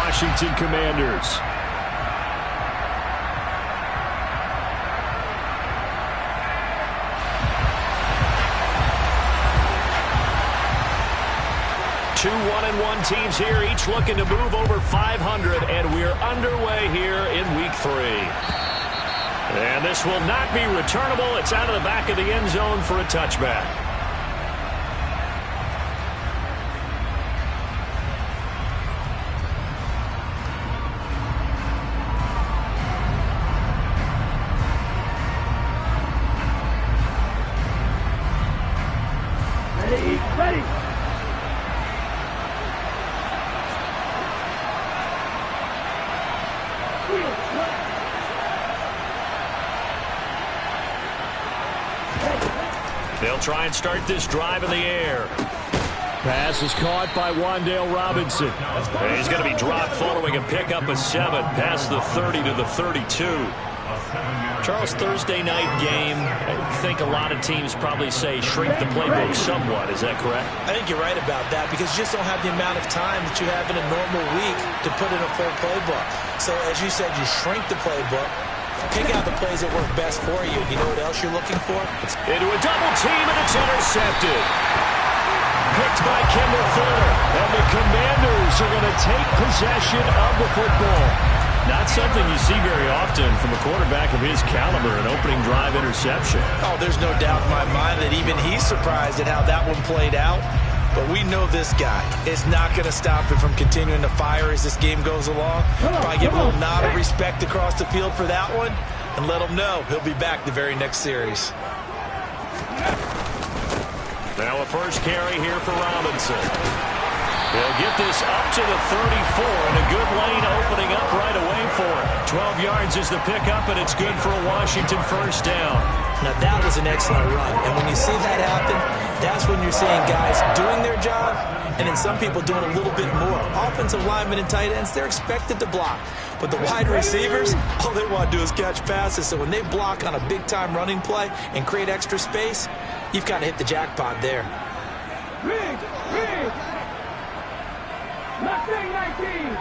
Washington Commanders. Two 1-1 teams here, each looking to move over 500, and we're underway here in Week 3. And this will not be returnable. It's out of the back of the end zone for a touchback. Ready. They'll try and start this drive in the air. Pass is caught by Wan'Dale Robinson. He's going to be dropped following a pickup of 7 past the 30 to the 32. Charles, Thursday night game, I think a lot of teams probably say shrink the playbook somewhat. Is that correct? I think you're right about that because you just don't have the amount of time that you have in a normal week to put in a full playbook. So as you said, you shrink the playbook. Pick out the plays that work best for you. You know what else you're looking for? Into a double team, and it's intercepted. Picked by Kendall Fuller. And the Commanders are going to take possession of the football. Not something you see very often from a quarterback of his caliber, an opening drive interception. Oh, there's no doubt in my mind that even he's surprised at how that one played out. But we know this guy is not going to stop him from continuing to fire as this game goes along. Probably give a little nod of respect across the field for that one and let him know he'll be back the very next series. Now a first carry here for Robinson. He'll get this up to the 34, and a good lane opening up right away for him. 12 yards is the pickup, and it's good for a Washington first down. Now that was an excellent run, and when you see that happen, that's when you're seeing guys doing their job, and then some people doing a little bit more. Offensive linemen and tight ends, they're expected to block. But the wide receivers, all they want to do is catch passes. So when they block on a big-time running play and create extra space, you've kind of hit the jackpot there. Mustang 19.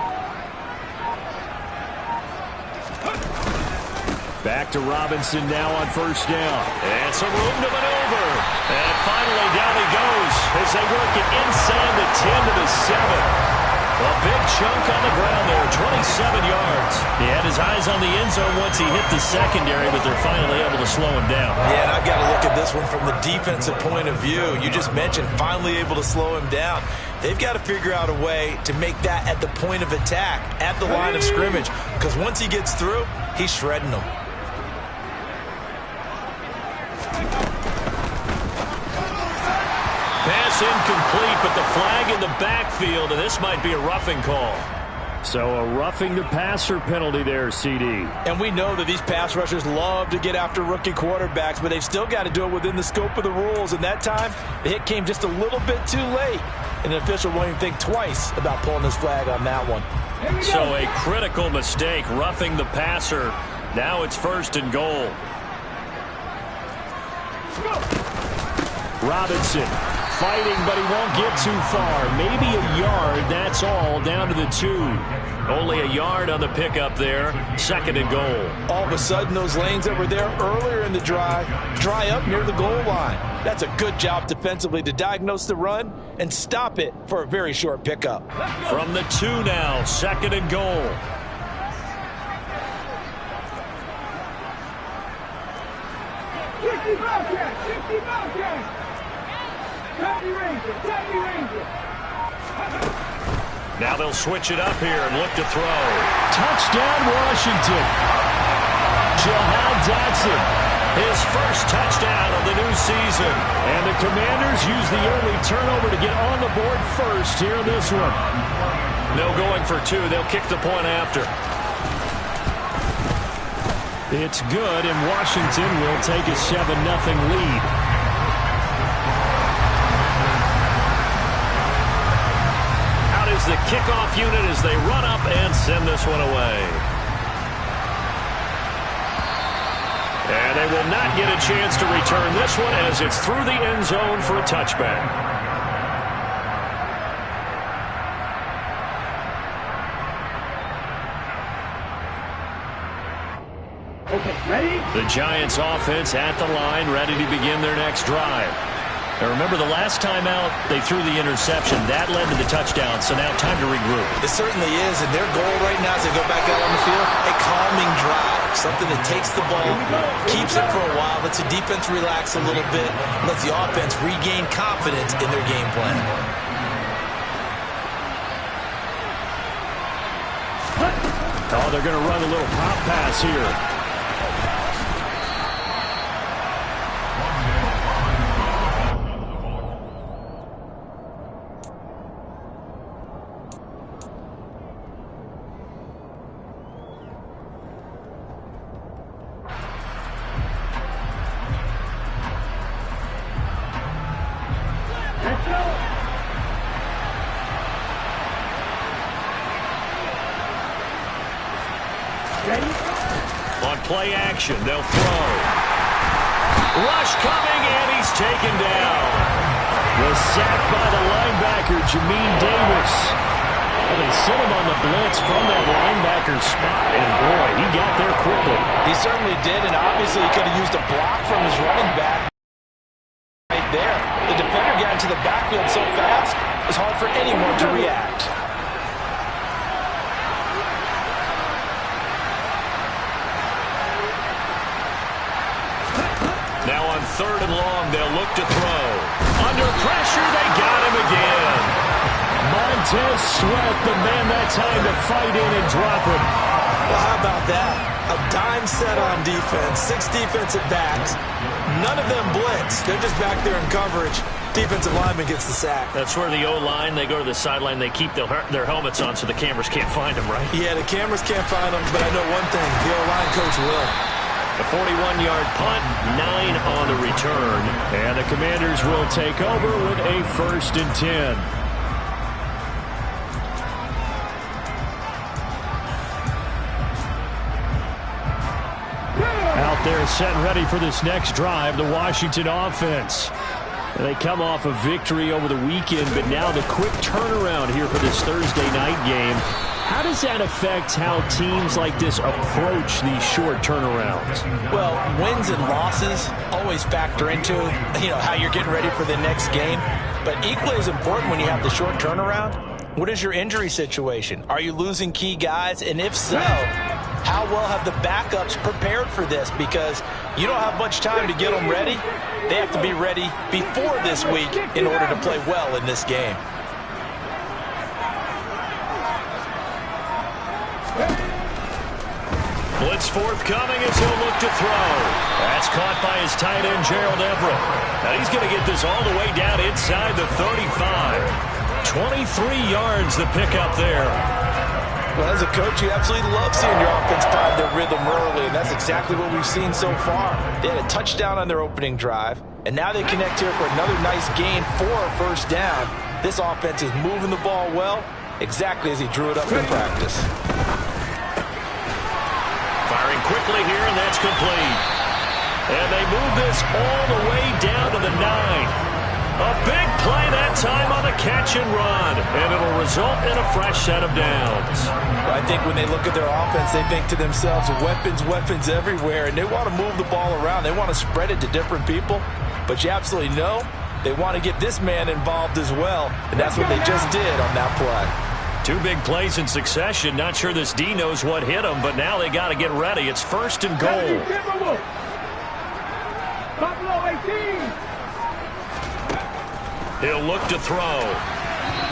Back to Robinson now on first down. And some room to maneuver. And finally down he goes as they work it inside the 10 to the 7. A big chunk on the ground there, 27 yards. He had his eyes on the end zone once he hit the secondary, but they're finally able to slow him down. Yeah, and I've got to look at this one from the defensive point of view. You just mentioned finally able to slow him down. They've got to figure out a way to make that at the point of attack, at the line of scrimmage, because once he gets through, he's shredding them. Pass incomplete, but the flag in the backfield, and this might be a roughing call. So a roughing the passer penalty there, CD. And we know that these pass rushers love to get after rookie quarterbacks, but they've still got to do it within the scope of the rules. And that time, the hit came just a little bit too late. And the official won't even think twice about pulling his flag on that one. So a critical mistake, roughing the passer. Now it's first and goal. Robinson fighting, but he won't get too far. Maybe a yard, that's all, down to the 2. Only a yard on the pickup there. Second and goal. All of a sudden, those lanes that were there earlier in the drive dry up near the goal line. That's a good job defensively to diagnose the run and stop it for a very short pickup. From the 2 now, second and goal. Now they'll switch it up here and look to throw. Touchdown, Washington. Jahan Dotson, his first touchdown of the new season. And the Commanders use the early turnover to get on the board first here in this one. No going for 2. They'll kick the point after. It's good, and Washington will take a 7-0 lead. The kickoff unit as they run up and send this one away. And they will not get a chance to return this one as it's through the end zone for a touchback. Okay, ready? The Giants offense at the line, ready to begin their next drive. Now remember, the last time out, they threw the interception. That led to the touchdown, so now time to regroup. It certainly is, and their goal right now as they go back out on the field, a calming drive, something that takes the ball, keeps it for a while, lets the defense relax a little bit, lets the offense regain confidence in their game plan. Oh, they're going to run a little pop pass here. On play action, they'll throw. Rush coming, and he's taken down. The sack by the linebacker, Jamin Davis. Well, they sent him on the blitz from that linebacker spot, and boy, he got there quickly. He certainly did, and obviously he could have used a block from his running back right there. The defender got into the backfield so fast, it was hard for anyone to react. Now on 3rd and long, they'll look to throw. Under pressure, they got him again. Montez Sweat, the man that time to fight in and drop him. Well, how about that? A dime set on defense, 6 defensive backs. None of them blitz. They're just back there in coverage. Defensive lineman gets the sack. That's where the O-line, they go to the sideline, they keep their helmets on so the cameras can't find them, right? Yeah, the cameras can't find them, but I know one thing. The O-line coach will. A 41-yard punt, 9 on the return. And the Commanders will take over with a 1st and 10. Out there set and ready for this next drive, the Washington offense. They come off a victory over the weekend, but now the quick turnaround here for this Thursday night game. How does that affect how teams like this approach these short turnarounds? Well, wins and losses always factor into, how you're getting ready for the next game. But equally as important when you have the short turnaround, what is your injury situation? Are you losing key guys? And if so, how well have the backups prepared for this? Because you don't have much time to get them ready. They have to be ready before this week in order to play well in this game. Blitz forthcoming as he'll look to throw. That's caught by his tight end, Gerald Everett. Now he's going to get this all the way down inside the 35. 23 yards the pickup there. Well, as a coach, you absolutely love seeing your offense find their rhythm early, and that's exactly what we've seen so far. They had a touchdown on their opening drive, and now they connect here for another nice gain for a 1st down. This offense is moving the ball well, exactly as he drew it up in practice. Firing quickly here, and that's complete. And they move this all the way down to the 9. A big play that time on the catch and run, and it'll result in a fresh set of downs. Well, I think when they look at their offense, they think to themselves, weapons everywhere, and they want to move the ball around. They want to spread it to different people, but you absolutely know they want to get this man involved as well, and that's what they just did on that play. 2 big plays in succession. Not sure this D knows what hit him, but now they got to get ready. It's 1st and goal. Buffalo 18. He'll look to throw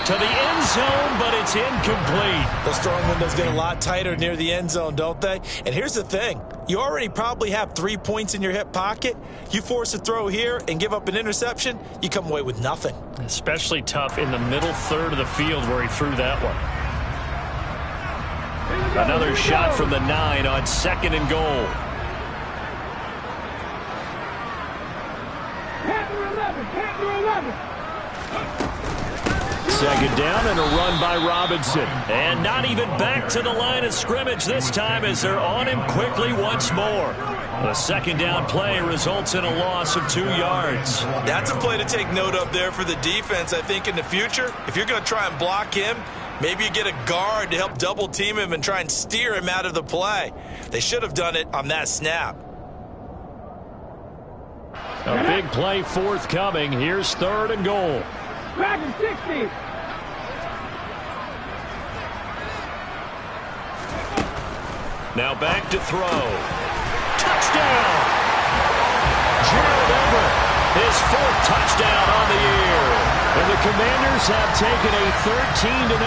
to the end zone, but it's incomplete. Those throwing windows get a lot tighter near the end zone, don't they? And here's the thing. You already probably have 3 points in your hip pocket. You force a throw here and give up an interception, you come away with nothing. Especially tough in the middle 3rd of the field where he threw that one. Another shot from the 9 on 2nd and goal. Panther 11. 2nd down and a run by Robinson. And not even back to the line of scrimmage this time as they're on him quickly once more. The 2nd down play results in a loss of 2 yards. That's a play to take note of there for the defense. I think in the future, if you're going to try and block him, Maybe you get a guard to help double team him and try and steer him out of the play. They should have done it on that snap. A big play forthcoming. Here's 3rd and goal. Back in 60. Now back to throw. Touchdown! Gerald Everett, his 4th touchdown on the year. And the Commanders have taken a 13-0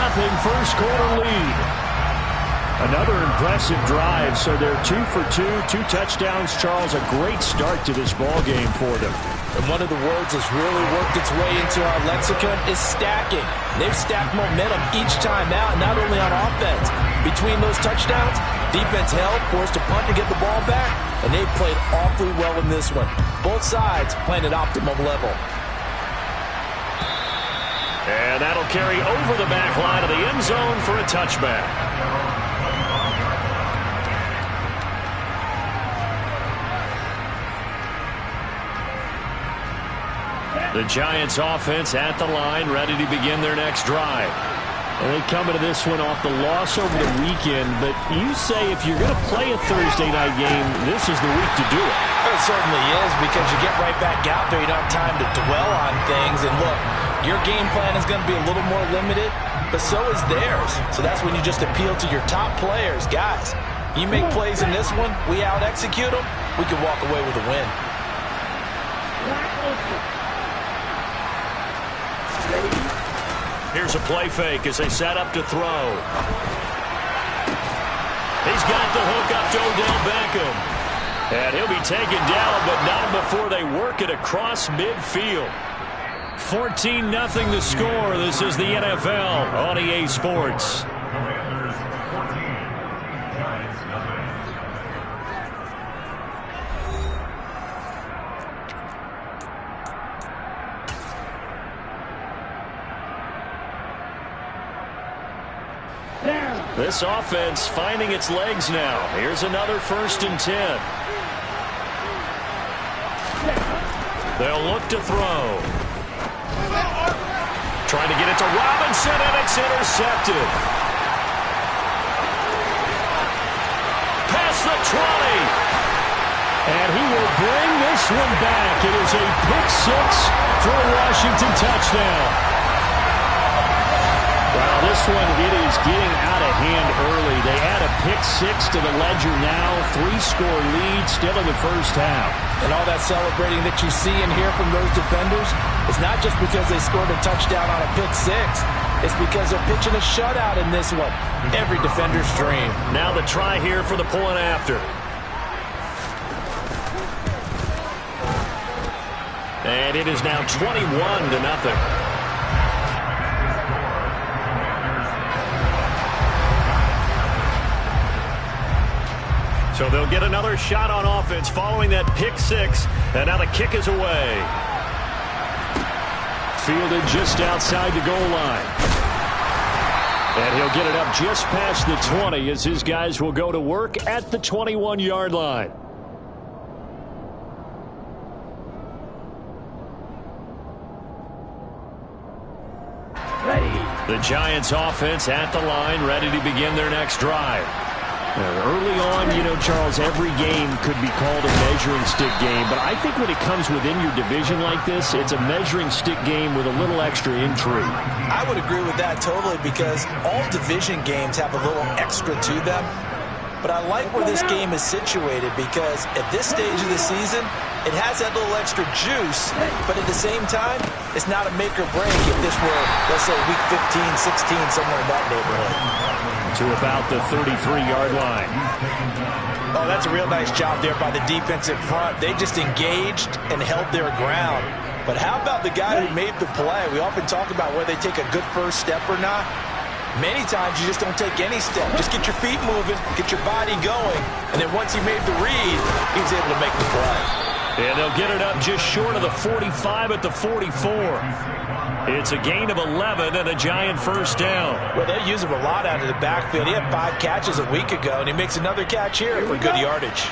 first-quarter lead. Another impressive drive, so they're 2 for 2, 2 touchdowns. Charles, a great start to this ball game for them. And one of the words that's really worked its way into our lexicon is stacking. They've stacked momentum each time out, not only on offense. Between those touchdowns, defense held, forced a punt to get the ball back, and they've played awfully well in this one. Both sides playing at optimum level. And that'll carry over the back line of the end zone for a touchback. The Giants offense at the line, ready to begin their next drive. And they come into this one off the loss over the weekend, but you say if you're going to play a Thursday night game, this is the week to do it. It certainly is, because you get right back out there. You don't have time to dwell on things. And look, your game plan is going to be a little more limited, but so is theirs. So that's when you just appeal to your top players. Guys, you make plays in this one, we out-execute them, we can walk away with a win. Here's a play fake as they set up to throw. He's got the hook up to Odell Beckham. And he'll be taken down, but not before they work it across midfield. 14-0 the score. This is the NFL on EA Sports. This offense finding its legs now. Here's another 1st and 10. They'll look to throw. Trying to get it to Robinson, and it's intercepted. Past the 20. And he will bring this one back. It is a pick-6 for a Washington touchdown. Well, this one, it is getting out of hand early. They add a pick-6 to the ledger now. 3-score lead still in the first half. And all that celebrating that you see and hear from those defenders is not just because they scored a touchdown on a pick-6. It's because they're pitching a shutout in this one. Every defender's dream. Now the try here for the point after. And it is now 21-0. So they'll get another shot on offense following that pick-6. And now the kick is away. Fielded just outside the goal line. And he'll get it up just past the 20 as his guys will go to work at the 21-yard line. The Giants offense at the line, ready to begin their next drive. Early on, you know, Charles, every game could be called a measuring stick game, but I think when it comes within your division like this, it's a measuring stick game with a little extra intrigue. I would agree with that totally, because all division games have a little extra to them. But I like where this game is situated, because at this stage of the season, it has that little extra juice, but at the same time, it's not a make or break if this were, let's say, week 15, 16, somewhere in that neighborhood. To about the 33-yard line. Oh, that's a real nice job there by the defensive front. They just engaged and held their ground. But how about the guy who made the play? We often talk about whether they take a good first step or not. Many times you just don't take any step. Just get your feet moving, get your body going, and then once he made the read, he was able to make the play. And they'll get it up just short of the 45 at the 44. It's a gain of 11 and a Giant first down. Well, they use him a lot out of the backfield. He had 5 catches a week ago, and he makes another catch here for good yardage.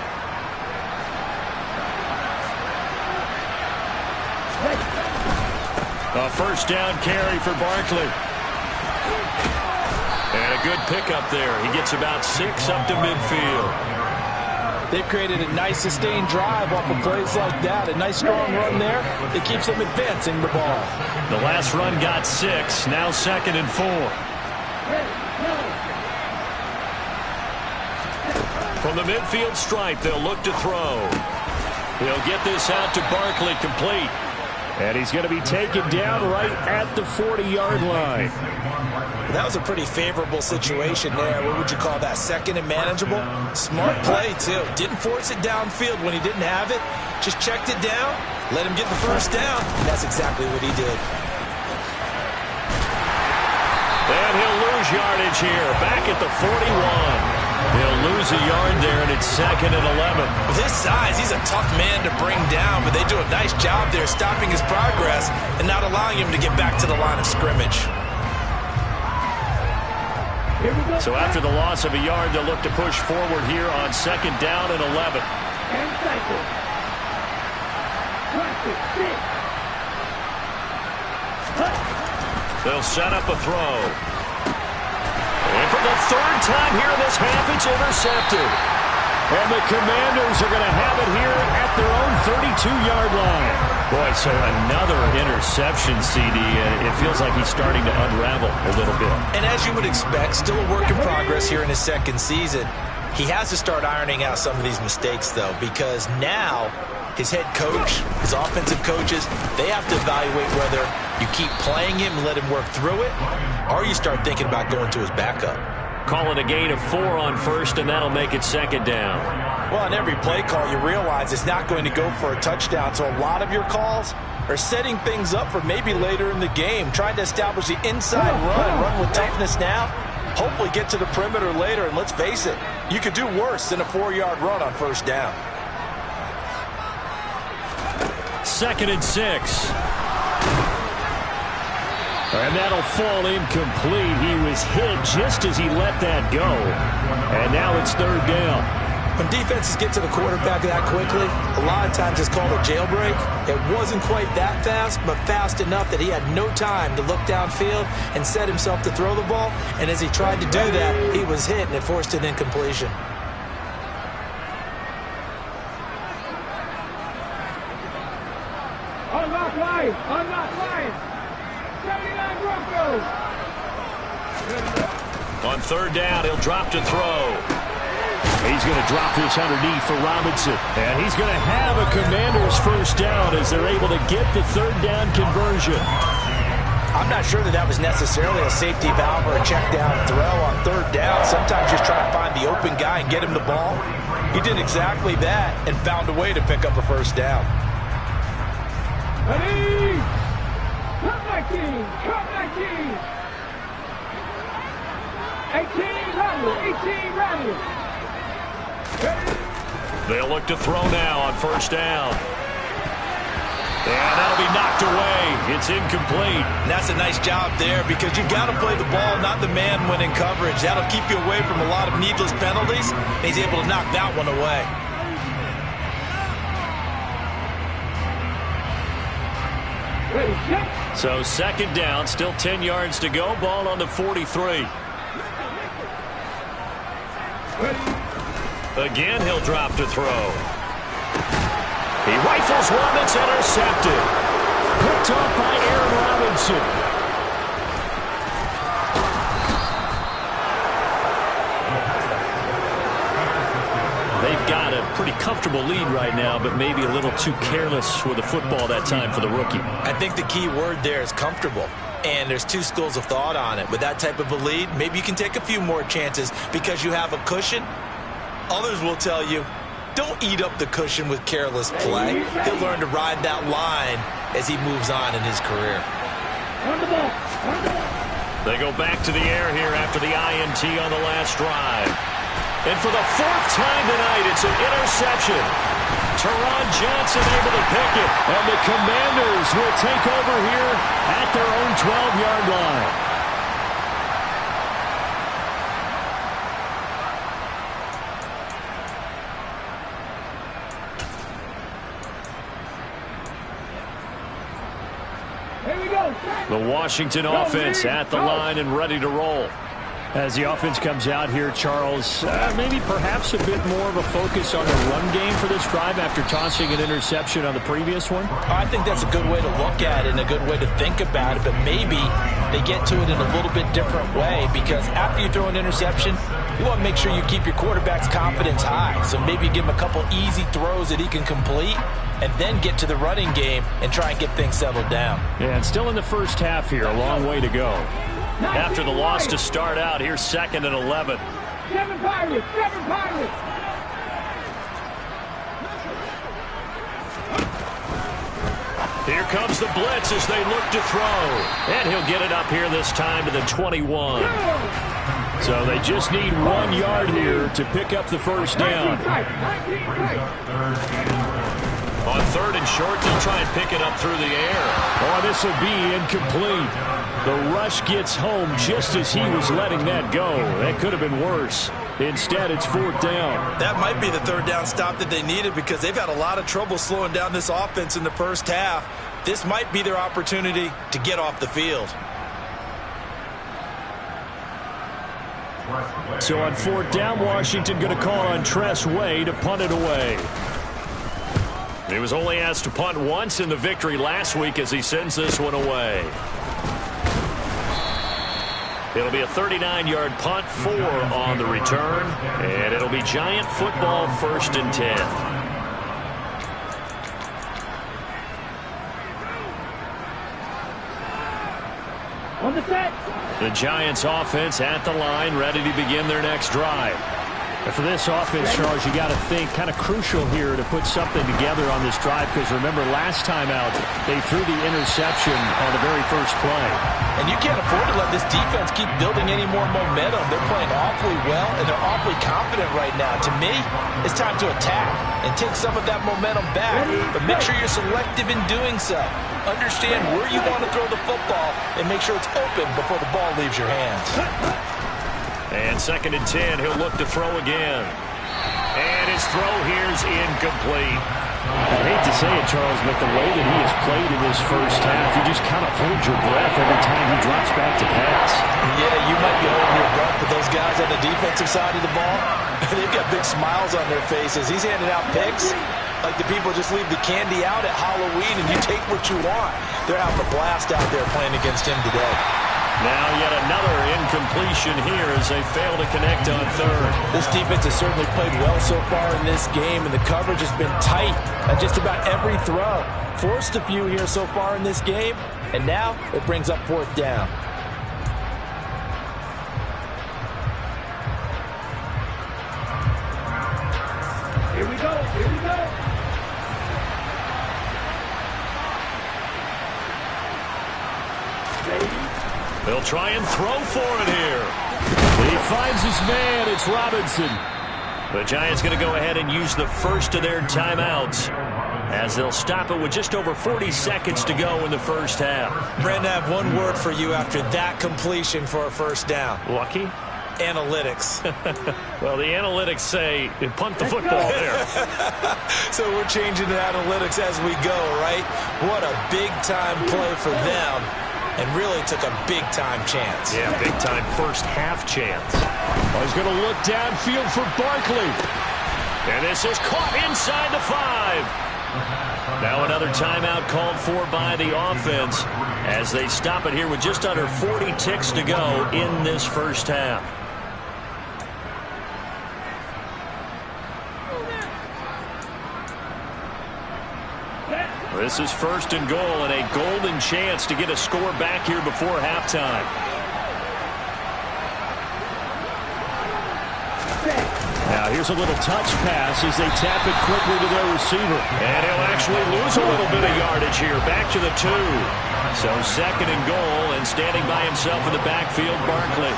A first down carry for Barkley. a good pickup there. He gets about 6 up to midfield. They've created a nice sustained drive off of plays like that. A nice strong run there. It keeps them advancing the ball. The last run got 6. Now 2nd and 4. From the midfield stripe, they'll look to throw. He'll get this out to Barkley, complete. And he's going to be taken down right at the 40-yard line. That was a pretty favorable situation there. What would you call that? 2nd and manageable? Smart play, too. Didn't force it downfield when he didn't have it. Just checked it down, let him get the first down. And that's exactly what he did. And he'll lose yardage here. Back at the 41. He'll lose a yard there, and it's 2nd and 11. With his size, he's a tough man to bring down, but they do a nice job there stopping his progress and not allowing him to get back to the line of scrimmage. So after the loss of a yard, they'll look to push forward here on 2nd down and 11. They'll set up a throw. And for the 3rd time here in this half, it's intercepted. And the Commanders are going to have it here at their own 32-yard line. Boy, so another interception, CD. It feels like he's starting to unravel a little bit. And as you would expect, still a work in progress here in his 2nd season. He has to start ironing out some of these mistakes, though, because now his head coach, his offensive coaches, they have to evaluate whether you keep playing him and let him work through it, or you start thinking about going to his backup. Call it a gain of 4 on 1st, and that'll make it 2nd down. Well, on every play call, you realize it's not going to go for a touchdown, so a lot of your calls are setting things up for maybe later in the game, trying to establish the inside run with toughness now, hopefully get to the perimeter later, and let's face it, you could do worse than a 4-yard run on 1st down. 2nd and 6. And that'll fall incomplete. He was hit just as he let that go. And now it's 3rd down. When defenses get to the quarterback that quickly, a lot of times it's called a jailbreak. It wasn't quite that fast, but fast enough that he had no time to look downfield and set himself to throw the ball. And as he tried to do that, he was hit, and it forced an incompletion. Unlock line! Unlock line! 79 Broncos! On 3rd down, he'll drop to throw. He's going to drop this underneath for Robinson. And he's going to have a Commanders 1st down as they're able to get the 3rd down conversion. I'm not sure that was necessarily a safety valve or a check down throw on 3rd down. Sometimes just try to find the open guy and get him the ball. He did exactly that and found a way to pick up a 1st down. Ready! Come my team! Come my team! 18 rattle! 18 rattle! They'll look to throw now on 1st down. And that'll be knocked away. It's incomplete. And that's a nice job there because you've got to play the ball, not the man when in coverage. That'll keep you away from a lot of needless penalties. And he's able to knock that one away. So 2nd down, still 10 yards to go. Ball on the 43. Again, he'll drop to throw. He rifles one that's intercepted. Picked off by Aaron Robinson. They've got a pretty comfortable lead right now, but maybe a little too careless with the football that time for the rookie. I think the key word there is comfortable. And there's 2 schools of thought on it. With that type of a lead, maybe you can take a few more chances because you have a cushion. Others will tell you, don't eat up the cushion with careless play. He'll learn to ride that line as he moves on in his career. They go back to the air here after the INT on the last drive. And for the 4th time tonight, it's an interception. Teron Johnson able to pick it. And the Commanders will take over here at their own 12-yard line. The Washington offense at the line and ready to roll. As the offense comes out here, Charles, maybe perhaps a bit more of a focus on the run game for this drive after tossing an interception on the previous one? I think that's a good way to look at it and a good way to think about it, but maybe they get to it in a little bit different way, because after you throw an interception, you want to make sure you keep your quarterback's confidence high. So maybe give him a couple easy throws that he can complete and then get to the running game and try and get things settled down. Yeah, and still in the first half here, a long way to go. After the loss to start out, here's 2nd and 11. 7 Pirates! 7 Pirates! Here comes the blitz as they look to throw. And he'll get it up here this time to the 21. So they just need 1 yard here to pick up the first down. On 3rd and short, they'll try and pick it up through the air. Oh, this will be incomplete. The rush gets home just as he was letting that go. That could have been worse. Instead, it's 4th down. That might be the 3rd down stop that they needed, because they've had a lot of trouble slowing down this offense in the first half. This might be their opportunity to get off the field. So on 4th down, Washington going to call on Tress Way to punt it away. He was only asked to punt once in the victory last week as he sends this one away. It'll be a 39-yard punt, 4 on the return, and it'll be Giant football, 1st and 10. On the set! The Giants offense at the line, ready to begin their next drive. And for this offense, Charles, you got to think kind of crucial here to put something together on this drive, because remember last time out they threw the interception on the very first play. And you can't afford to let this defense keep building any more momentum. They're playing awfully well, and they're awfully confident right now. To me, it's time to attack and take some of that momentum back, but make sure you're selective in doing so. Understand where you want to throw the football and make sure it's open before the ball leaves your hands. And 2nd and 10, he'll look to throw again. And his throw here's incomplete. I hate to say it, Charles, but the way that he has played in this first half, you just kind of hold your breath every time he drops back to pass. Yeah, you might be holding your breath, but those guys on the defensive side of the ball, they've got big smiles on their faces. He's handing out picks like the people just leave the candy out at Halloween and you take what you want. They're having a blast out there playing against him today. Now yet another incompletion here as they fail to connect on 3rd. This defense has certainly played well so far in this game, and the coverage has been tight at just about every throw. Forced a few here so far in this game, and now it brings up 4th down. Here we go! Here we go! They'll try and throw for it here. He finds his man. It's Robinson. The Giants going to go ahead and use the first of their timeouts as they'll stop it with just over 40 seconds to go in the first half. Brandon, I have one word for you after that completion for a 1st down. Lucky? Analytics. Well, the analytics say punt the football there. So we're changing to analytics as we go, right? What a big-time play for them. And really took a big-time chance. Yeah, big-time first half chance. Oh, he's going to look downfield for Barkley. And this is caught inside the 5. Now another timeout called for by the offense as they stop it here with just under 40 ticks to go in this first half. This is 1st and goal and a golden chance to get a score back here before halftime. Now here's a little touch pass as they tap it quickly to their receiver. And he'll actually lose a little bit of yardage here. Back to the 2. So 2nd and goal, and standing by himself in the backfield, Barkley.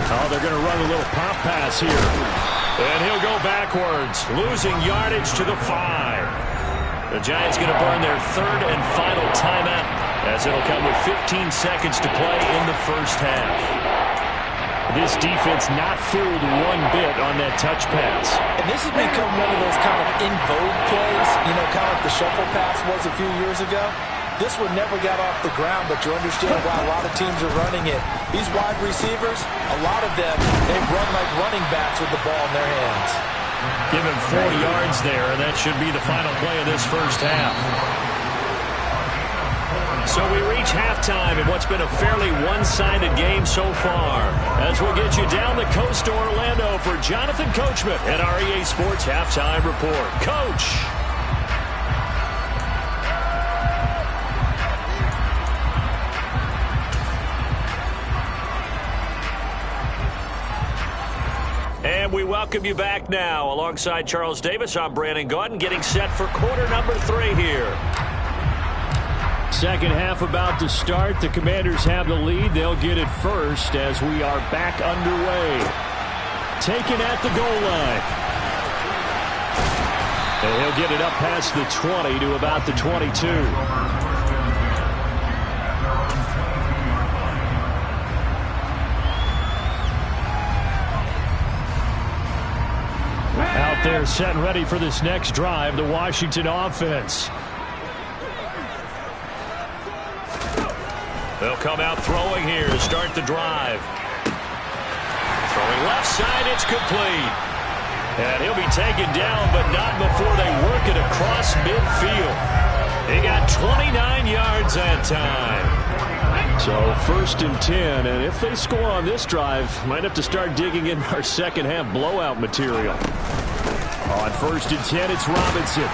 Oh, they're going to run a little pop pass here. And he'll go backwards, losing yardage to the 5. The Giants going to burn their 3rd and final timeout as it'll come with 15 seconds to play in the first half. This defense not fooled one bit on that touch pass. And this has become one of those kind of in vogue plays, you know, kind of like the shuffle pass was a few years ago. This one never got off the ground, but you understand why a lot of teams are running it. These wide receivers, a lot of them, they run like running backs with the ball in their hands. Give him 4 yards there, and that should be the final play of this first half. So we reach halftime in what's been a fairly one-sided game so far. As we'll get you down the coast to Orlando for Jonathan Coachman at our EA Sports Halftime Report. Coach! And we welcome you back now. Alongside Charles Davis, I'm Brandon Gaudin, getting set for quarter number 3 here. Second half about to start. The Commanders have the lead. They'll get it first as we are back underway. Taken at the goal line. And he'll get it up past the 20 to about the 22. Out there set and ready for this next drive, the Washington offense. They'll come out throwing here to start the drive. Throwing left side, it's complete. And he'll be taken down, but not before they work it across midfield. He got 29 yards that time. So 1st and 10, and if they score on this drive, might have to start digging in our second half blowout material. On 1st and 10, it's Robinson.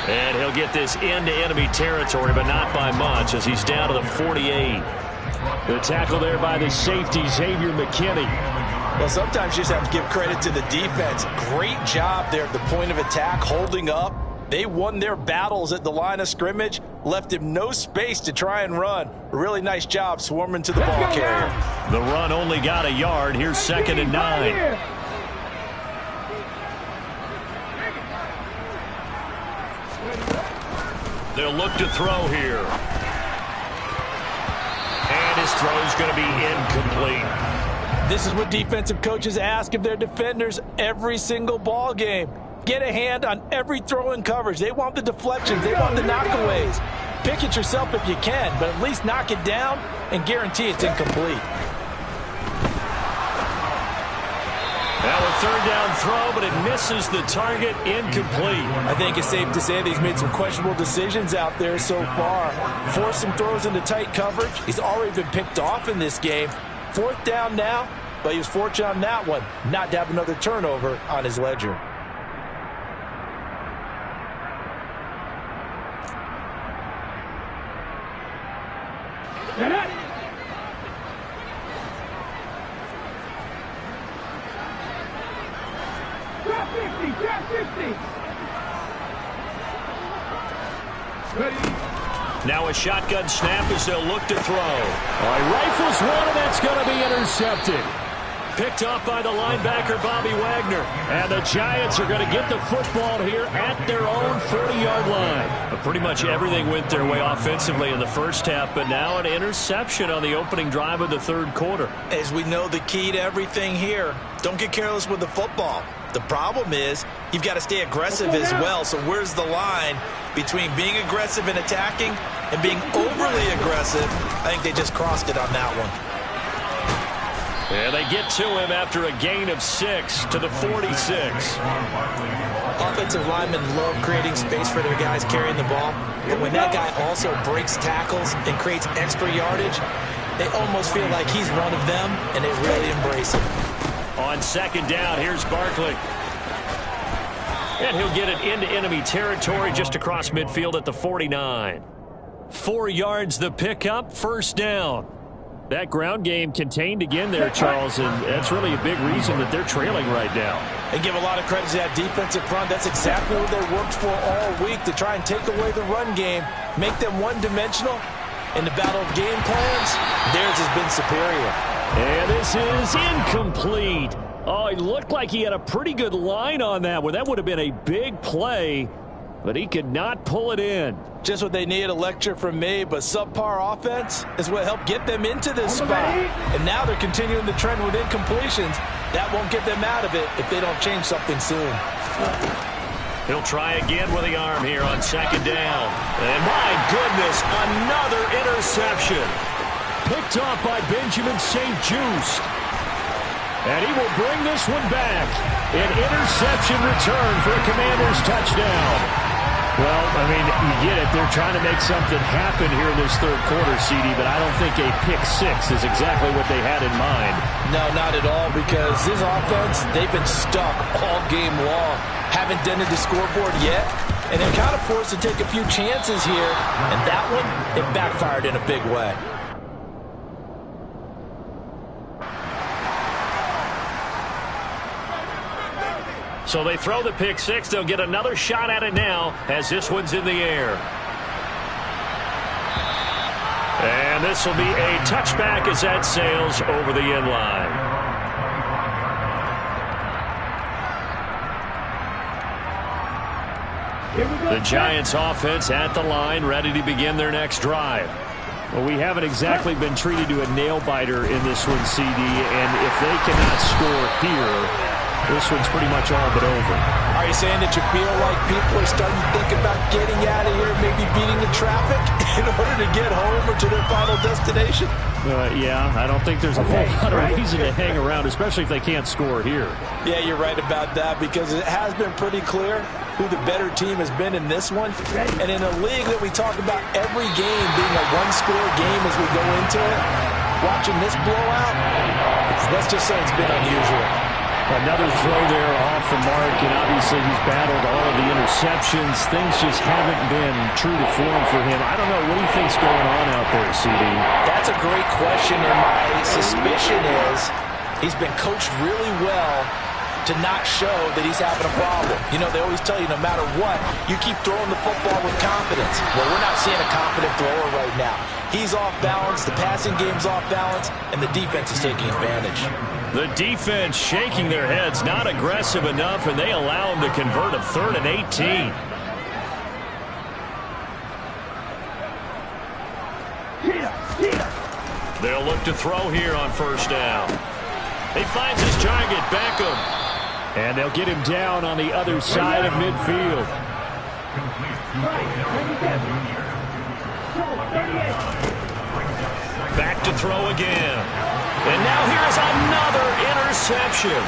And he'll get this into enemy territory, but not by much as he's down to the 48. The tackle there by the safety, Xavier McKinney. Well, sometimes you just have to give credit to the defense. Great job there at the point of attack, holding up. They won their battles at the line of scrimmage, left him no space to try and run. A really nice job swarming to the ball carrier. The run only got a yard. Here's 2nd and 9. They'll look to throw here. And his throw's going to be incomplete. This is what defensive coaches ask of their defenders every single ball game. Get a hand on every throw in coverage. They want the deflections. They want the knockaways. Pick it yourself if you can, but at least knock it down and guarantee it's incomplete. Now a 3rd down throw, but it misses the target, incomplete. I think it's safe to say that he's made some questionable decisions out there so far. Forced some throws into tight coverage. He's already been picked off in this game. 4th down now, but he was fortunate on that one, not to have another turnover on his ledger. Now a shotgun snap as they'll look to throw. All right, rifles one, and that's going to be intercepted. Picked off by the linebacker, Bobby Wagner. And the Giants are going to get the football here at their own 40-yard line. But pretty much everything went their way offensively in the first half, but now an interception on the opening drive of the 3rd quarter. As we know, the key to everything here, don't get careless with the football. The problem is you've got to stay aggressive as well. So where's the line between being aggressive and attacking and being overly aggressive? I think they just crossed it on that one. And they get to him after a gain of 6 to the 46. Offensive linemen love creating space for their guys carrying the ball. But when that guy also breaks tackles and creates extra yardage, they almost feel like he's one of them, and they really embrace him. On 2nd down, here's Barkley. And he'll get it into enemy territory just across midfield at the 49. 4 yards the pickup, 1st down. That ground game contained again there, Charles, and that's really a big reason that they're trailing right now. They give a lot of credit to that defensive front. That's exactly what they worked for all week, to try and take away the run game, make them one-dimensional. In the battle of game plans, theirs has been superior. And this is incomplete. Oh, it looked like he had a pretty good line on that one. That would have been a big play, but he could not pull it in. Just what they needed, a lecture from me, but subpar offense is what helped get them into this spot. And now they're continuing the trend with incompletions. That won't get them out of it if they don't change something soon. He'll try again with the arm here on second down. And my goodness, another interception. Picked off by Benjamin St-Juste. And he will bring this one back. An interception return for a Commanders touchdown. Well, I mean, you get it. They're trying to make something happen here in this third quarter, CD, but I don't think a pick six is exactly what they had in mind. No, not at all, because this offense, they've been stuck all game long. Haven't dented the scoreboard yet, and they're kind of forced to take a few chances here, and that one, it backfired in a big way. So they throw the pick six. They'll get another shot at it now as this one's in the air. And this will be a touchback as that sails over the end line. The Giants offense at the line, ready to begin their next drive. Well, we haven't exactly been treated to a nail-biter in this one, CD, and if they cannot score here, this one's pretty much all but over. Are you saying that you feel like people are starting to think about getting out of here, maybe beating the traffic in order to get home or to their final destination? Yeah, I don't think there's a whole lot of reason to hang around, especially if they can't score here. Yeah, you're right about that, because it has been pretty clear who the better team has been in this one. And in a league that we talk about every game being a one-score game as we go into it, watching this blowout, let's just say it's been unusual. Another throw there off the mark, and obviously he's battled all of the interceptions. Things just haven't been true to form for him. I don't know. What do you think's going on out there, CD? That's a great question, and my suspicion is he's been coached really well to not show that he's having a problem. You know, they always tell you no matter what, you keep throwing the football with confidence. Well, we're not seeing a confident thrower right now. He's off balance, the passing game's off balance, and the defense is taking advantage. The defense shaking their heads, not aggressive enough, and they allow him to convert a 3rd and 18. They'll look to throw here on first down. He finds his target, Beckham. And they'll get him down on the other side of midfield. Back to throw again. And now here's another interception.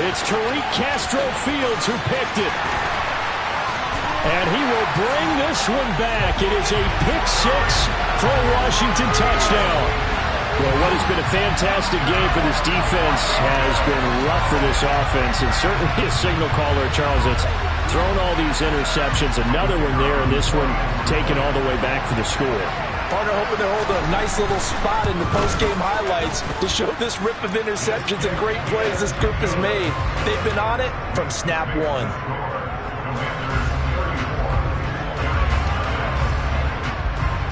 It's Tariq Castro-Fields who picked it. And he will bring this one back. It is a pick six for a Washington touchdown. Well, what has been a fantastic game for this defense has been rough for this offense, and certainly a signal caller, Charles, that's thrown all these interceptions. Another one there, and this one taken all the way back for the score. Partner hoping to hold a nice little spot in the post-game highlights to show this rip of interceptions and great plays this group has made. They've been on it from snap one.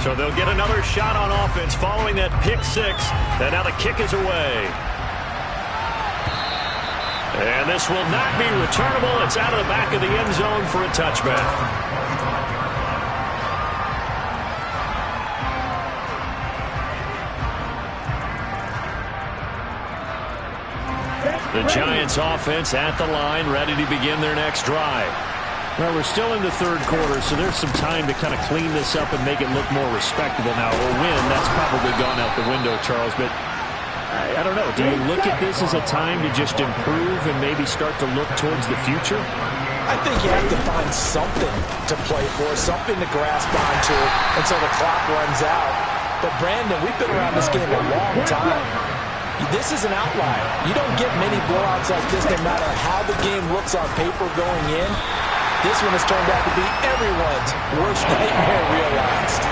So they'll get another shot on offense following that pick six. And now the kick is away. And this will not be returnable. It's out of the back of the end zone for a touchback. The Giants offense at the line, ready to begin their next drive. Well, we're still in the third quarter, so there's some time to kind of clean this up and make it look more respectable now. A win, that's probably gone out the window, Charles, but I don't know. Do you look at this as a time to just improve and maybe start to look towards the future? I think you have to find something to play for, something to grasp onto until the clock runs out. But, Brandon, we've been around this game a long time. This is an outlier. You don't get many blowouts like this no matter how the game looks on paper going in. This one has turned out to be everyone's worst nightmare realized.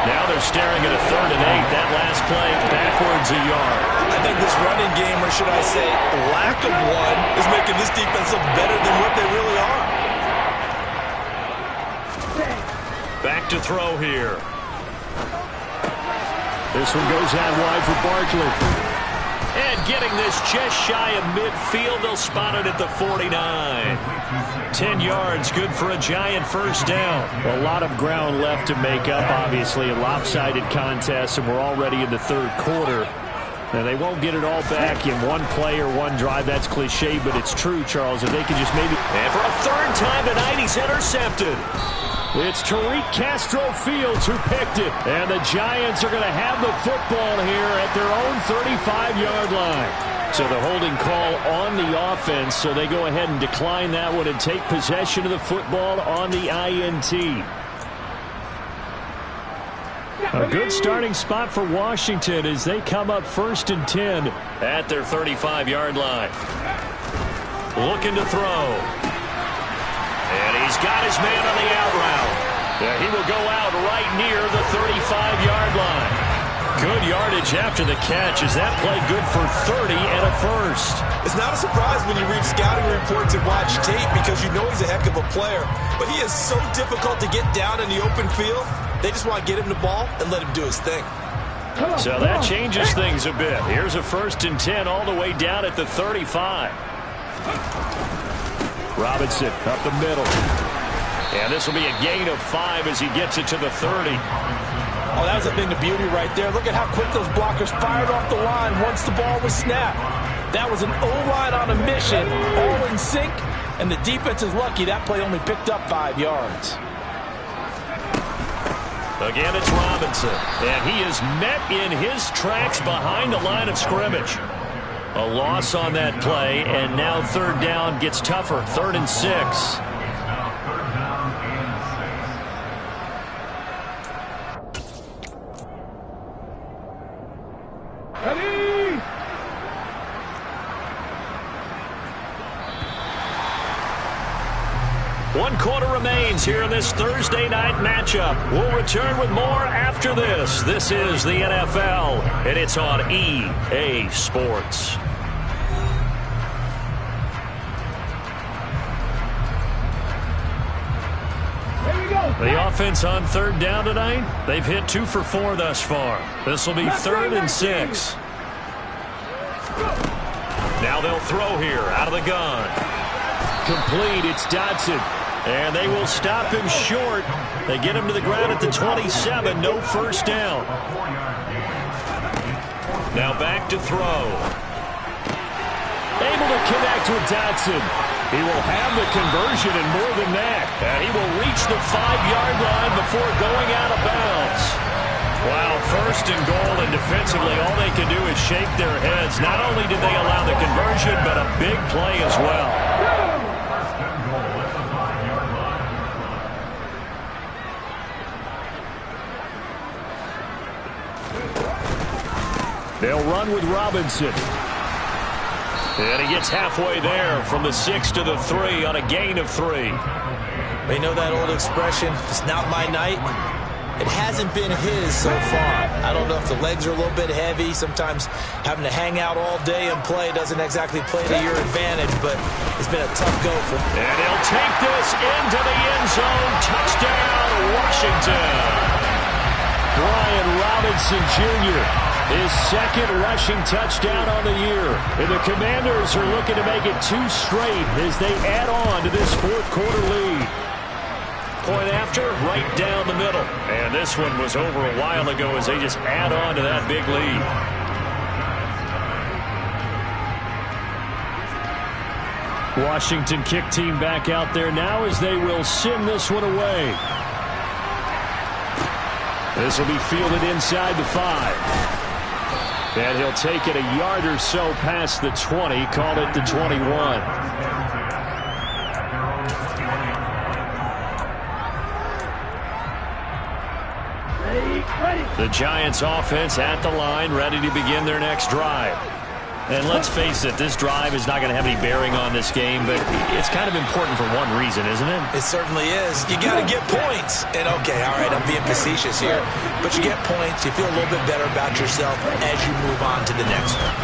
Now they're staring at a 3rd and 8. That last play backwards a yard. I think this running game, or should I say lack of one, is making this defense look better than what they really are. Back to throw here. This one goes out wide for Barkley. And getting this just shy of midfield, they'll spot it at the 49. 10 yards, good for a Giant first down. A lot of ground left to make up, obviously. A lopsided contest, and we're already in the third quarter. And they won't get it all back in one play or one drive. That's cliche, but it's true, Charles. If they can just maybe... And for a third time tonight, he's intercepted. It's Tariq Castro Fields who picked it. And the Giants are going to have the football here at their own 35-yard line. So the holding call on the offense, so they go ahead and decline that one and take possession of the football on the INT. A good starting spot for Washington as they come up 1st and 10 at their 35-yard line. Looking to throw. And he's got his man on the out route. Yeah, he will go out right near the 35-yard line. Good yardage after the catch. Is that play good for 30 and a first? It's not a surprise when you read scouting reports and watch tape because you know he's a heck of a player. But he is so difficult to get down in the open field. They just want to get him the ball and let him do his thing. So that changes things a bit. Here's a 1st and 10 all the way down at the 35. Robinson up the middle. And this will be a gain of 5 as he gets it to the 30. Oh, that was a thing of beauty right there. Look at how quick those blockers fired off the line once the ball was snapped. That was an O-line on a mission, all in sync, and the defense is lucky that play only picked up 5 yards. Again, it's Robinson, and he is met in his tracks behind the line of scrimmage. A loss on that play, and now 3rd down gets tougher, 3rd and 6. Ready? One quarter remains here in this Thursday night matchup. We'll return with more after this. This is the NFL, and it's on EA Sports. The offense on 3rd down tonight, they've hit 2 for 4 thus far. This will be 3rd and 6. Now they'll throw here out of the gun. Complete, it's Dotson. And they will stop him short. They get him to the ground at the 27, no 1st down. Now back to throw. Able to connect with Dotson. He will have the conversion and more than that. And he will reach the 5-yard line before going out of bounds. Wow, 1st and goal, and defensively all they can do is shake their heads. Not only did they allow the conversion, but a big play as well. They'll run with Robinson. And he gets halfway there from the 6 to the 3 on a gain of 3. They know that old expression, it's not my night. It hasn't been his so far. I don't know if the legs are a little bit heavy. Sometimes having to hang out all day and play doesn't exactly play to your advantage, but it's been a tough go for him. And he'll take this into the end zone. Touchdown, Washington. Brian Robinson Jr., his 2nd rushing touchdown on the year. And the Commanders are looking to make it 2 straight as they add on to this 4th quarter lead. Point after, right down the middle. And this one was over a while ago as they just add on to that big lead. Washington kick team back out there now as they will send this one away. This will be fielded inside the 5. And he'll take it a yard or so past the 20, call it the 21. The Giants offense at the line, ready to begin their next drive. And let's face it, this drive is not going to have any bearing on this game, but it's kind of important for one reason, isn't it? It certainly is. You got to get points. And okay, all right, I'm being facetious here, but you get points, you feel a little bit better about yourself as you move on to the next one.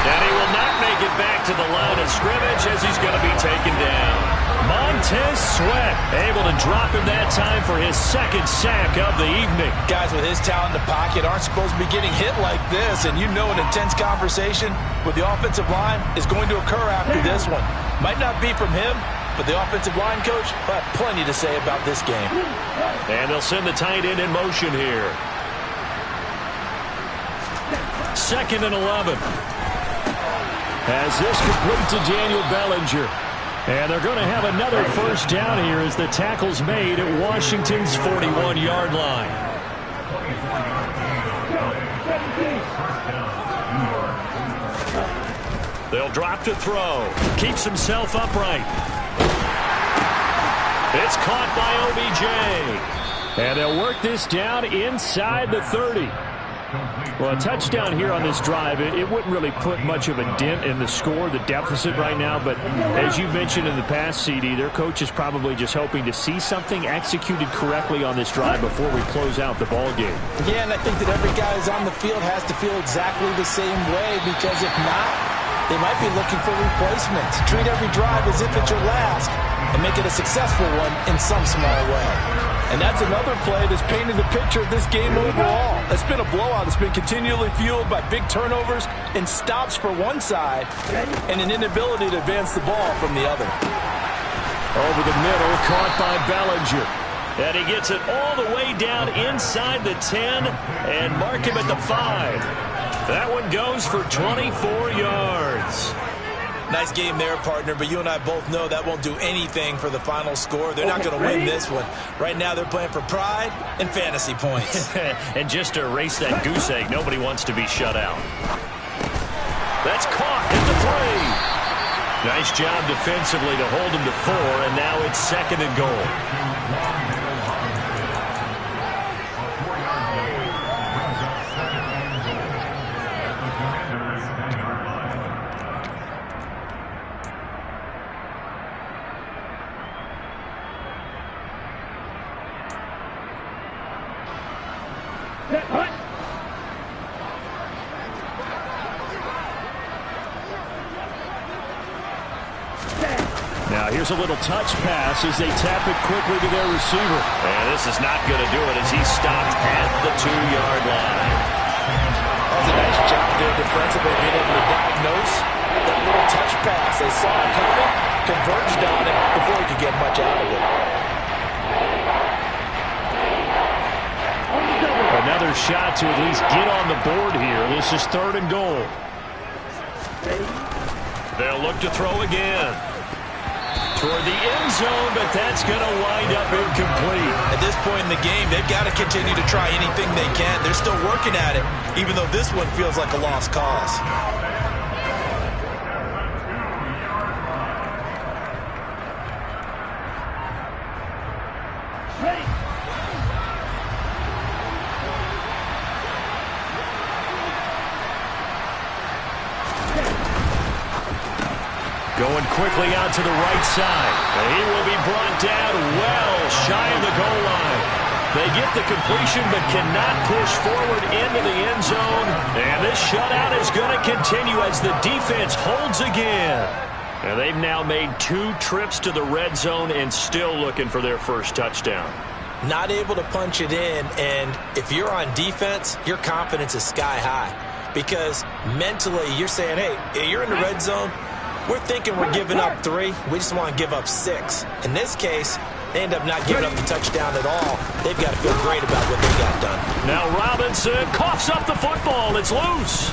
And he will not make it back to the line of scrimmage as he's going to be taken down. Montez Sweat able to drop him that time for his 2nd sack of the evening. Guys with his talent in the pocket aren't supposed to be getting hit like this, and you know an intense conversation with the offensive line is going to occur after this one. Might not be from him, but the offensive line coach will have plenty to say about this game. And they'll send the tight end in motion here. 2nd and 11. As this complete to Daniel Bellinger. And they're going to have another first down here as the tackle's made at Washington's 41-yard line. They'll drop to throw. Keeps himself upright. It's caught by OBJ. And they'll work this down inside the 30. Well, a touchdown here on this drive, it wouldn't really put much of a dent in the score, the deficit right now. But as you mentioned in the past, CD, their coach is probably just hoping to see something executed correctly on this drive before we close out the ball game. Yeah, and I think that every guy who's on the field has to feel exactly the same way, because if not, they might be looking for replacements. Treat every drive as if it's your last and make it a successful one in some small way. And that's another play that's painted the picture of this game overall. It's been a blowout. It's been continually fueled by big turnovers and stops for one side and an inability to advance the ball from the other. Over the middle, caught by Bellinger. And he gets it all the way down inside the 10 and mark him at the 5. That one goes for 24 yards. Nice game there, partner, but you and I both know that won't do anything for the final score. They're not going to win this one. Right now they're playing for pride and fantasy points. And just to erase that goose egg, nobody wants to be shut out. That's caught at the 3. Nice job defensively to hold him to 4, and now it's 2nd and goal. Now here's a little touch pass as they tap it quickly to their receiver. And this is not going to do it as he's stopped at the 2-yard line. That was a nice job there defensively, being able to diagnose that little touch pass. They saw it coming, converged on it before he could get much out of it. Another shot to at least get on the board here. This is 3rd and goal. They'll look to throw again. Toward the end zone, but that's going to wind up incomplete. At this point in the game, they've got to continue to try anything they can. They're still working at it, even though this one feels like a lost cause. Going quickly out to the right side. He will be brought down well shy of the goal line. They get the completion but cannot push forward into the end zone. And this shutout is going to continue as the defense holds again. And they've now made 2 trips to the red zone and still looking for their first touchdown. Not able to punch it in, and if you're on defense, your confidence is sky high. Because mentally, you're saying, hey, you're in the red zone. We're thinking we're giving up 3. We just want to give up 6. In this case, they end up not giving up the touchdown at all. They've got to feel great about what they got done. Now Robinson coughs up the football. It's loose.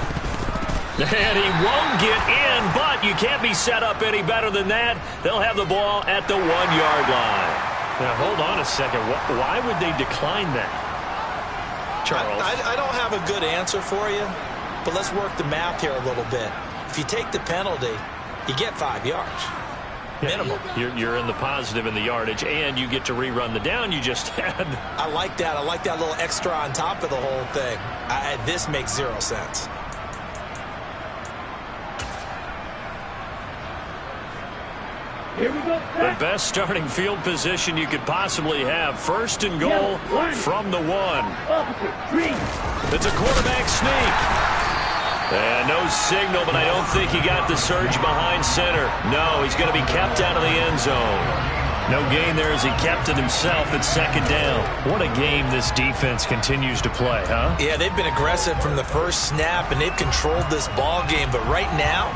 And he won't get in, but you can't be set up any better than that. They'll have the ball at the 1-yard line. Now, hold on a second. Why would they decline that, Charles? I don't have a good answer for you, but let's work the math here a little bit. If you take the penalty, you get 5 yards. Minimum. You're in the positive in the yardage, and you get to rerun the down you just had. I like that. I like that little extra on top of the whole thing. This makes 0 sense. Here we go. The best starting field position you could possibly have. 1st and goal from the 1. It's a quarterback sneak. And no signal, but I don't think he got the surge behind center. No, he's going to be kept out of the end zone. No gain there as he kept it himself at 2nd down. What a game this defense continues to play, huh? Yeah, they've been aggressive from the first snap, and they've controlled this ball game. But right now,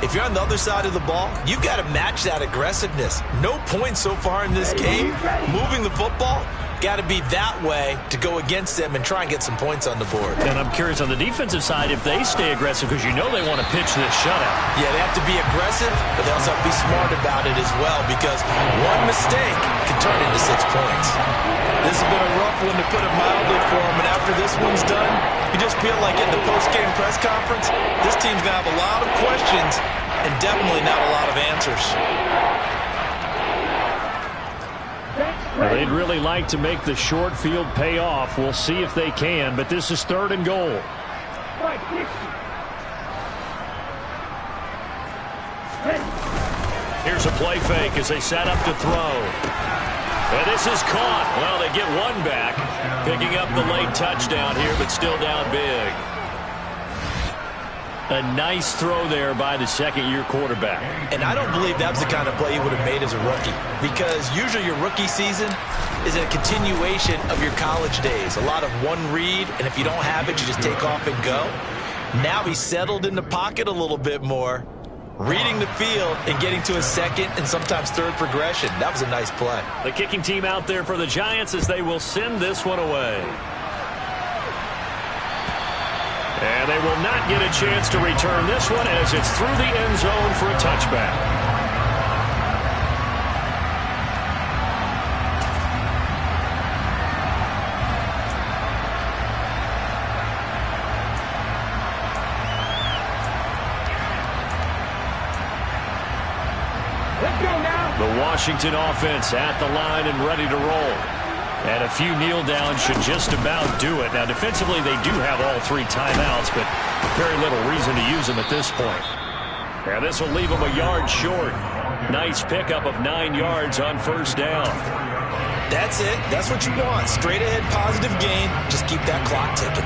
if you're on the other side of the ball, you've got to match that aggressiveness. No points so far in this game. Moving the football, got to be that way to go against them and try and get some points on the board. And I'm curious on the defensive side if they stay aggressive, because you know they want to pitch this shutout. Yeah, they have to be aggressive, but they also have to be smart about it as well, because one mistake can turn into 6 points. This has been a rough one, to put it mildly, for them, and after this one's done, you just feel like in the post-game press conference, this team's going to have a lot of questions and definitely not a lot of answers. Well, they'd really like to make the short field pay off. We'll see if they can, but this is 3rd and goal. Here's a play fake as they set up to throw. And this is caught. Well, they get one back, picking up the late touchdown here, but still down big. A nice throw there by the second-year quarterback. And I don't believe that was the kind of play he would have made as a rookie, because usually your rookie season is a continuation of your college days. A lot of one read, and if you don't have it, you just take off and go. Now he's settled in the pocket a little bit more, reading the field and getting to a second and sometimes third progression. That was a nice play. The kicking team out there for the Giants as they will send this one away. And they will not get a chance to return this one as it's through the end zone for a touchback. Let's go now. The Washington offense at the line and ready to roll. And a few kneel downs should just about do it. Now, defensively, they do have all 3 timeouts, but very little reason to use them at this point. And this will leave them a yard short. Nice pickup of 9 yards on 1st down. That's it. That's what you want. Straight ahead positive gain. Just keep that clock ticking.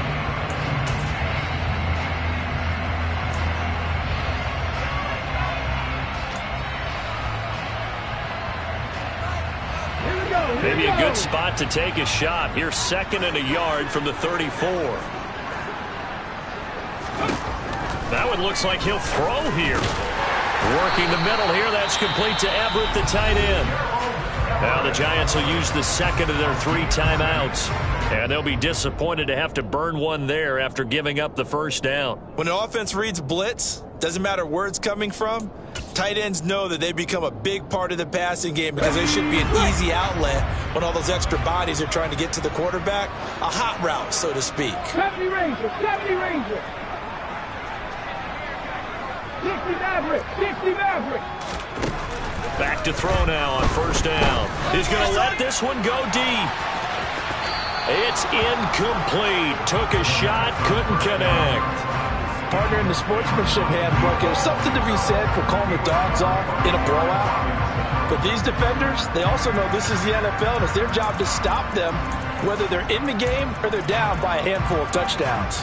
Maybe a good spot to take a shot. Here's 2nd and a yard from the 34. That one looks like he'll throw here. Working the middle here. That's complete to Everett, the tight end. Now the Giants will use the 2nd of their 3 timeouts. And they'll be disappointed to have to burn one there after giving up the 1st down. When an offense reads blitz, doesn't matter where it's coming from, tight ends know that they become a big part of the passing game because they should be an easy outlet when all those extra bodies are trying to get to the quarterback. A hot route, so to speak. 70 Rangers, 70 Rangers. 60 Mavericks, 60 Mavericks. Back to throw now on 1st down. He's going to let this one go deep. It's incomplete. Took a shot, couldn't connect. Partner, in the sportsmanship handbook, there's something to be said for calling the dogs off in a blowout. But these defenders, they also know this is the NFL, and it's their job to stop them, whether they're in the game or they're down by a handful of touchdowns.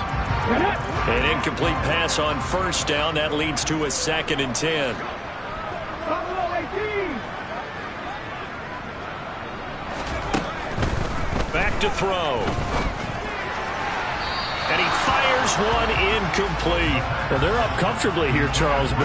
An incomplete pass on 1st down. That leads to a 2nd and 10. Back to throw. And he fires one incomplete. Well, they're up comfortably here, Charles, but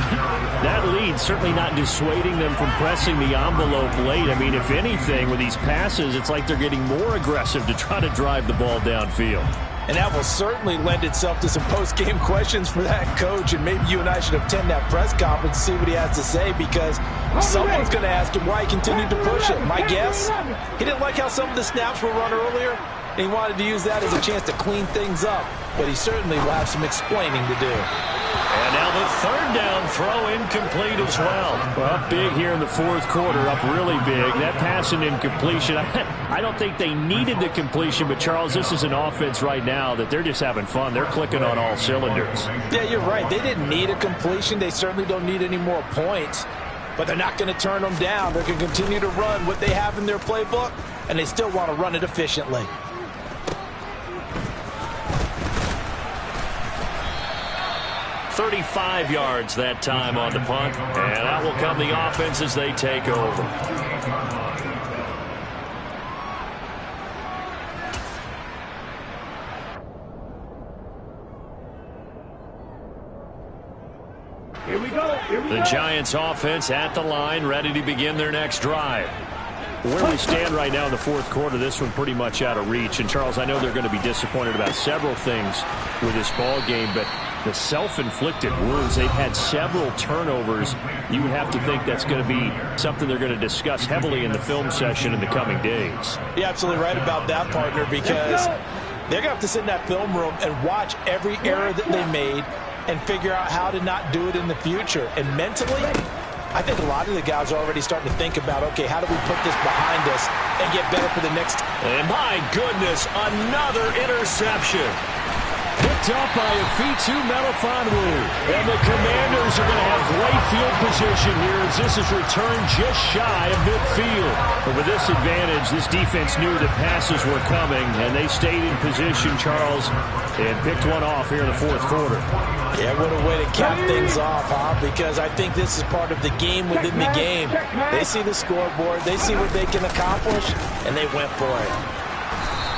that lead certainly not dissuading them from pressing the envelope late. I mean, if anything, with these passes, it's like they're getting more aggressive to try to drive the ball downfield. And that will certainly lend itself to some post-game questions for that coach, and maybe you and I should attend that press conference and see what he has to say, because someone's going to ask him why he continued to push it. My guess, he didn't like how some of the snaps were run earlier, and he wanted to use that as a chance to clean things up, but he certainly will have some explaining to do. And now the 3rd down throw incomplete as well. Well, up big here in the 4th quarter, up really big. That pass and incompletion, I don't think they needed the completion, but Charles, this is an offense right now that they're just having fun. They're clicking on all cylinders. Yeah, you're right. They didn't need a completion. They certainly don't need any more points, but they're not going to turn them down. They're going to continue to run what they have in their playbook, and they still want to run it efficiently. 35 yards that time on the punt. And that will come the offense as they take over. Here we go. The Giants offense at the line, ready to begin their next drive. Where we stand right now in the fourth quarter, this one pretty much out of reach. And, Charles, I know they're going to be disappointed about several things with this ball game, but the self-inflicted wounds, they've had several turnovers. You would have to think that's going to be something they're going to discuss heavily in the film session in the coming days. You're absolutely right about that, partner, because they're going to have to sit in that film room and watch every error that they made and figure out how to not do it in the future. And mentally, I think a lot of the guys are already starting to think about, okay, how do we put this behind us and get better for the next? And my goodness, another interception. Picked up by Afitu Melifonwu. And the Commanders are going to have great field position here as this is returned just shy of midfield. But with this advantage, this defense knew that passes were coming, and they stayed in position, Charles, and picked one off here in the fourth quarter. Yeah, what a way to cap things off, huh? Because I think this is part of the game within the game. They see the scoreboard, they see what they can accomplish, and they went for it.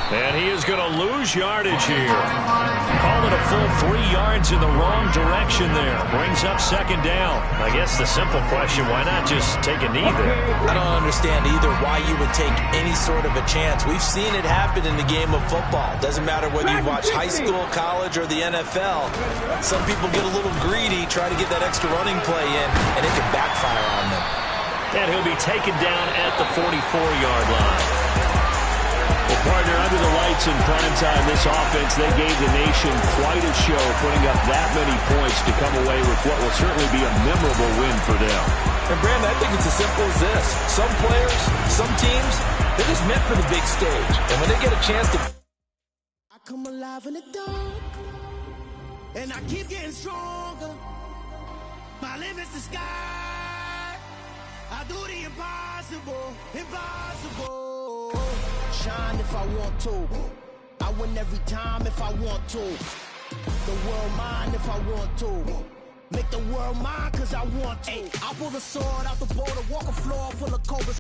And he is going to lose yardage here. Call it a full 3 yards in the wrong direction there. Brings up second down. I guess the simple question, why not just take a knee there? I don't understand either why you would take any sort of a chance. We've seen it happen in the game of football. Doesn't matter whether you watch high school, college, or the NFL. Some people get a little greedy, try to get that extra running play in, and it can backfire on them. And he'll be taken down at the 44-yard line. Well, partner, under the lights in primetime, this offense, they gave the nation quite a show, putting up that many points to come away with what will certainly be a memorable win for them. And, Brandon, I think it's as simple as this. Some players, some teams, they're just meant for the big stage. And when they get a chance to... I come alive in the dark, and I keep getting stronger. My limit's the sky. I do the impossible, impossible. Shine if I want to. I win every time if I want to. The world mine if I want to. Make the world mine cause I want to. I pull the sword out the border, walk a floor full of cobras.